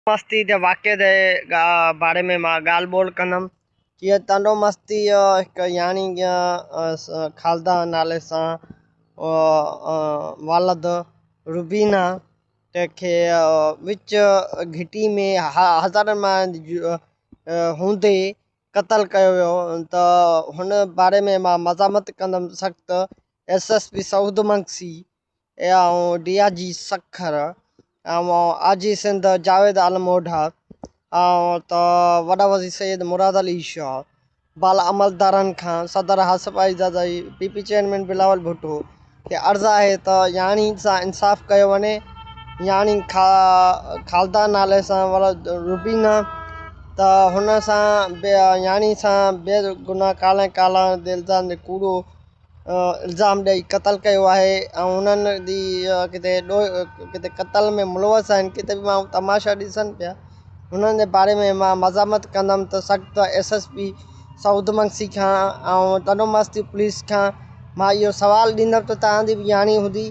मस्ती जे वाक़े जे बारे में मां ॻाल्हि ॿोल कंदुमि। जीअं तनो मस्ती हिकु यानी खालदा नाले सां वालद रुबीना तंहिंखे विच घिटी में हज़ारनि मां हूंदे क़तल कयो वियो त हुन बारे में मां मज़ामत कंदुमि सख़्तु। SSP सऊद मंगसी ऐं DIG सखर ऐं आजी सिंध जावेद आलम ओढा ऐं त वॾा वज़ीर सैयद मुराद अली शाह बाला अमलदारनि खां सदर हासिफ़ आज़ादाई PP चेयरमैन बिलावल भुट्टो खे अर्ज़ु आहे त यानी सां इंसाफ़ कयो वञे। यानी खालदा नाले सां रुबीना त हुन सां यानी सां बेगुनाह काला इल्ज़ाम ते कूड़ो इल्ज़ाम ॾेई क़तल कयो आहे ऐं हुननि जी किथे क़तल में मुलवस आहिनि, किथे बि माण्हू तमाशा ॾिसनि पिया। हुननि जे बारे में मां मज़ामत कंदुमि त सख़्तु SSP सऊद मंगसी खां ऐं तनो मस्ती पुलिस खां मां इहो सवालु ॾींदुमि त तव्हांजी बि यानी हूंदी,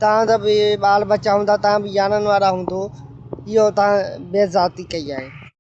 तव्हांजा बि ॿाल बच्चा हूंदा, तव्हां बि याननि वारा हूंदो, इहो तव्हां बेज़ाती कई आहे।